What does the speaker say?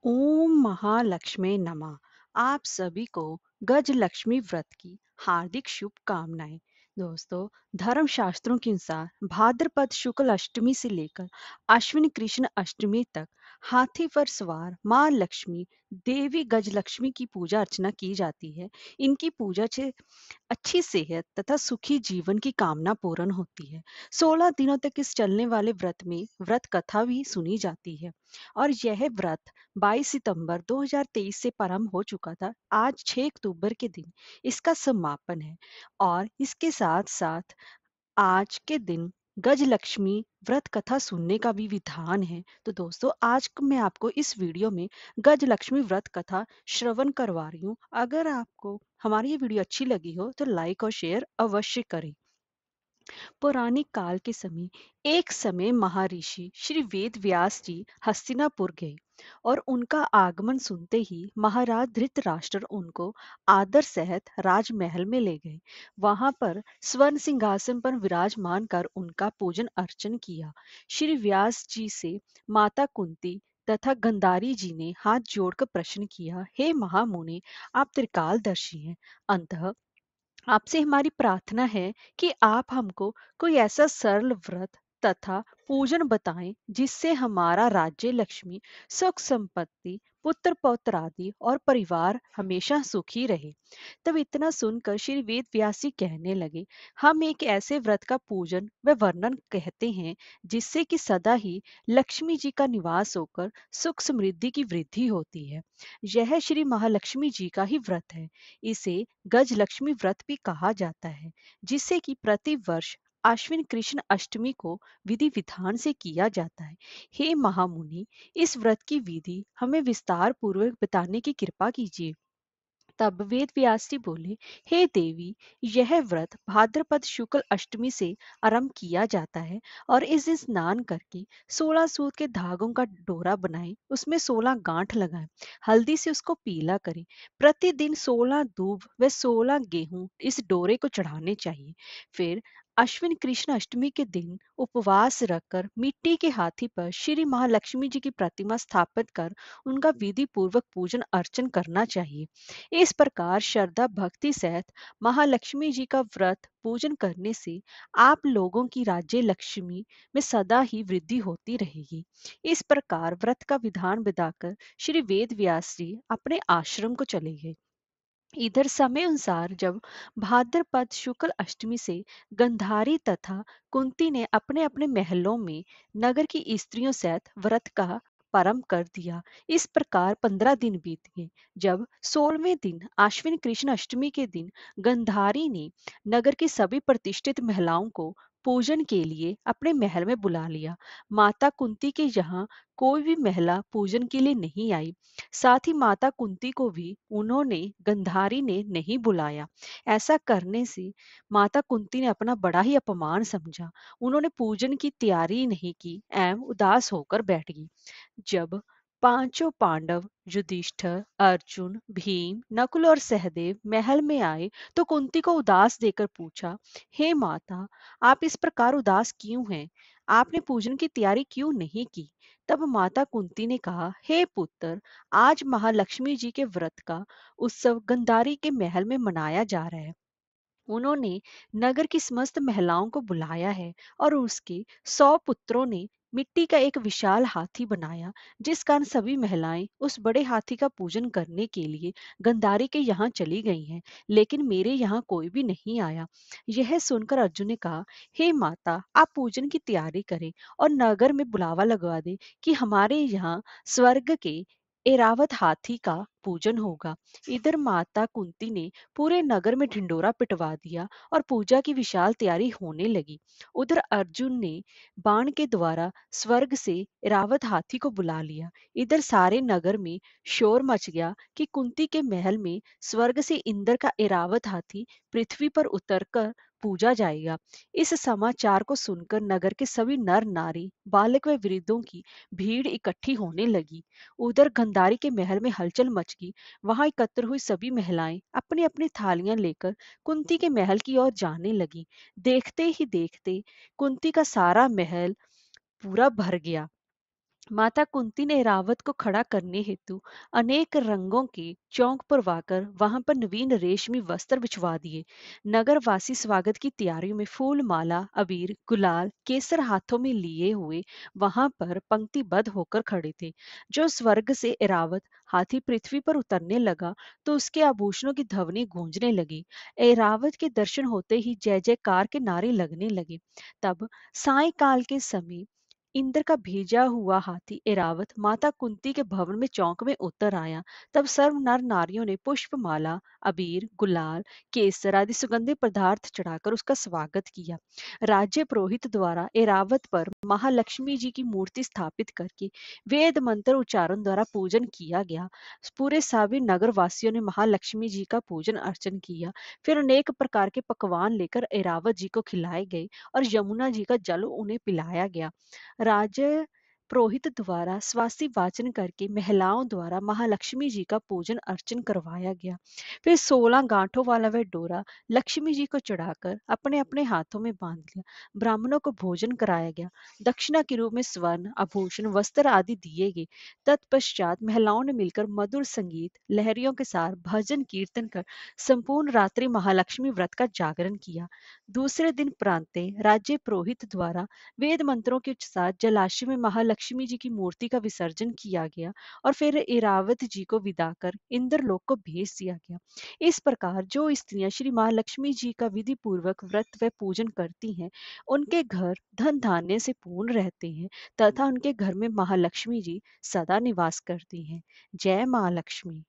ओम महालक्ष्मी नमः। आप सभी को गज लक्ष्मी व्रत की हार्दिक शुभकामनाएं। दोस्तों, धर्म शास्त्रों के अनुसार भाद्रपद शुक्ल अष्टमी से लेकर अश्विन कृष्ण अष्टमी तक हाथी पर सवार माँ लक्ष्मी देवी गज लक्ष्मी की पूजा अर्चना की जाती है। इनकी पूजा से अच्छी सेहत तथा सुखी जीवन की कामना पूर्ण होती है। 16 दिनों तक इस चलने वाले व्रत में व्रत कथा भी सुनी जाती है। और यह व्रत 22 सितंबर 2023 से प्रारंभ हो चुका था। आज 6 अक्टूबर के दिन इसका समापन है। और इसके साथ साथ आज के दिन गज लक्ष्मी व्रत कथा सुनने का भी विधान है। तो दोस्तों, आज मैं आपको इस वीडियो में गज लक्ष्मी व्रत कथा श्रवण करवा रही हूँ। अगर आपको हमारी ये वीडियो अच्छी लगी हो तो लाइक और शेयर अवश्य करें। पौराणिक काल के समय एक समय महर्षि श्री वेद व्यास जी हस्तिनापुर गए और उनका आगमन सुनते ही महाराज धृतराष्ट्र उनको आदर सहित राजमहल में ले गए। वहां पर स्वर्ण सिंहासन पर विराजमान कर उनका पूजन अर्चन किया। श्री व्यास जी से माता कुंती तथा गंधारी जी ने हाथ जोड़कर प्रश्न किया, हे महामुनि, आप त्रिकालदर्शी हैं। अंतः आपसे हमारी प्रार्थना है कि आप हमको कोई ऐसा सरल व्रत तथा पूजन बताएं जिससे हमारा राज्य लक्ष्मी, सुख संपत्ति, पुत्र पौत्र आदि और परिवार हमेशा सुखी रहे। तब इतना सुनकर श्री वेद व्यासी कहने लगे, हम एक ऐसे व्रत का पूजन व वर्णन कहते हैं जिससे कि सदा ही लक्ष्मी जी का निवास होकर सुख समृद्धि की वृद्धि होती है। यह श्री महालक्ष्मी जी का ही व्रत है। इसे गज लक्ष्मी व्रत भी कहा जाता है, जिसे कि प्रति वर्ष आश्विन कृष्ण अष्टमी को विधि विधान से किया जाता है। हे महामुनि, इस व्रत की विधि हमें विस्तार पूर्वक बताने की कृपा कीजिए। तब वेद व्यास जी बोले, हे देवी, यह व्रत भाद्रपद शुक्ल अष्टमी से आरंभ किया जाता है और इस दिन स्नान करके 16 सूत के धागों का डोरा बनाएं, उसमें 16 गांठ लगाएं, हल्दी से उसको पीला करें। प्रतिदिन 16 दूब व 16 गेहूं इस डोरे को चढ़ाने चाहिए। फिर अश्विन कृष्ण अष्टमी के दिन उपवास रखकर मिट्टी के हाथी पर श्री महालक्ष्मी जी की प्रतिमा स्थापित कर उनका विधि पूर्वक पूजन अर्चन करना चाहिए। इस प्रकार श्रद्धा भक्ति सहित महालक्ष्मी जी का व्रत पूजन करने से आप लोगों की राज्य लक्ष्मी में सदा ही वृद्धि होती रहेगी। इस प्रकार व्रत का विधान बताकर श्री वेद व्यास जी अपने आश्रम को चले गए। इधर समय अनुसार जब भाद्रपद शुक्ल अष्टमी से गंधारी तथा कुंती ने अपने अपने महलों में नगर की स्त्रियों सहित व्रत का प्रारंभ कर दिया। इस प्रकार 15 दिन बीत गए। जब 16वें दिन आश्विन कृष्ण अष्टमी के दिन गंधारी ने नगर की सभी प्रतिष्ठित महिलाओं को पूजन के लिए अपने महल में बुला लिया। माता कुंती के यहाँ कोई भी महिला पूजन के लिए नहीं आई। साथ ही माता कुंती को भी उन्होंने गंधारी ने नहीं बुलाया। ऐसा करने से माता कुंती ने अपना बड़ा ही अपमान समझा। उन्होंने पूजन की तैयारी नहीं की एवं उदास होकर बैठ गई। जब पांचों पांडव युधिष्ठिर, अर्जुन, भीम, नकुल और सहदेव महल में आए तो कुंती को उदास देकर पूछा, हे माता, आप इस प्रकार उदास क्यों हैं? आपने पूजन की तैयारी क्यों नहीं की? तब माता कुंती ने कहा, हे पुत्र, आज महालक्ष्मी जी के व्रत का उत्सव गंधारी के महल में मनाया जा रहा है। उन्होंने नगर की समस्त महिलाओं को बुलाया है और उसके 100 पुत्रों ने मिट्टी का एक विशाल हाथी बनाया, जिस कारण सभी महिलाएं उस बड़े हाथी का पूजन करने के लिए गंधारी के यहाँ चली गई हैं, लेकिन मेरे यहाँ कोई भी नहीं आया। यह सुनकर अर्जुन ने कहा, हे माता, आप पूजन की तैयारी करें और नगर में बुलावा लगवा दें कि हमारे यहाँ स्वर्ग के एरावत हाथी का पूजन होगा। इधर माता कुंती ने पूरे नगर में ढिंडोरा पिटवा दिया और पूजा की विशाल तैयारी होने लगी। उधर अर्जुन ने बाण के द्वारा स्वर्ग से रावत हाथी को बुला लिया। इधर सारे नगर में शोर मच गया कि कुंती के महल में स्वर्ग से इंद्र का एरावत हाथी पृथ्वी पर उतरकर पूजा जाएगा। इस समाचार को सुनकर नगर के सभी नर नारी, बालक व वृद्धों की भीड़ इकट्ठी होने लगी। उधर गंधारी के महल में हलचल मच गई। वहां एकत्र हुई सभी महिलाएं अपनी अपनी थालियां लेकर कुंती के महल की ओर जाने लगी। देखते ही देखते कुंती का सारा महल पूरा भर गया। माता कुंती ने एरावत को खड़ा करने हेतु अनेक रंगों के चौक पुरवाकर वहां पर नवीन रेशमी वस्त्र बिछवा दिए। नगरवासी स्वागत की तैयारियों में फूल माला अबीर गुलाल केसर हाथों में लिए हुए वहां पर पंक्तिबद्ध होकर खड़े थे। जो स्वर्ग से एरावत हाथी पृथ्वी पर उतरने लगा तो उसके आभूषणों की ध्वनि गूंजने लगी। एरावत के दर्शन होते ही जय जयकार के नारे लगने लगे। तब सायंकाल के समय इंद्र का भेजा हुआ हाथी एरावत माता कुंती के भवन में चौक में उतर आया। तब सर्व नर नारियों ने पुष्पमाला अबीर गुलाल केसर आदि सुगंधित पदार्थ चढ़ाकर उसका स्वागत किया। राज्य पुरोहित द्वारा एरावत पर महालक्ष्मी जी की मूर्ति स्थापित करके वेद मंत्र उच्चारण द्वारा पूजन किया गया। पूरे सभी नगर वासियों ने महालक्ष्मी जी का पूजन अर्चन किया। फिर अनेक प्रकार के पकवान लेकर एरावत जी को खिलाए गए और यमुना जी का जल उन्हें पिलाया गया। राजे पुरोहित द्वारा स्वास्थ्य वाचन करके महिलाओं द्वारा महालक्ष्मी जी का पूजन अर्चन करवाया गया। फिर 16 गांठों वाला वह डोरा लक्ष्मी जी को चढ़ाकर अपने अपने हाथों में बांध लिया। ब्राह्मणों को भोजन कराया गया। दक्षिणा के रूप में स्वर्ण आभूषण वस्त्र आदि दिए गए। तत्पश्चात महिलाओं ने मिलकर मधुर संगीत लहरियों के साथ भजन कीर्तन कर संपूर्ण रात्रि महालक्ष्मी व्रत का जागरण किया। दूसरे दिन प्रांते राज्य पुरोहित द्वारा वेद मंत्रों के साथ जलाशय में महालक्ष्मी जी की मूर्ति का विसर्जन किया गया और फिर इरावत जी को विदा कर इंद्रलोक को भेज दिया गया। इस प्रकार जो स्त्रियां श्री महालक्ष्मी जी का विधि पूर्वक व्रत व पूजन करती हैं, उनके घर धन धान्य से पूर्ण रहते हैं तथा उनके घर में महालक्ष्मी जी सदा निवास करती हैं। जय महालक्ष्मी।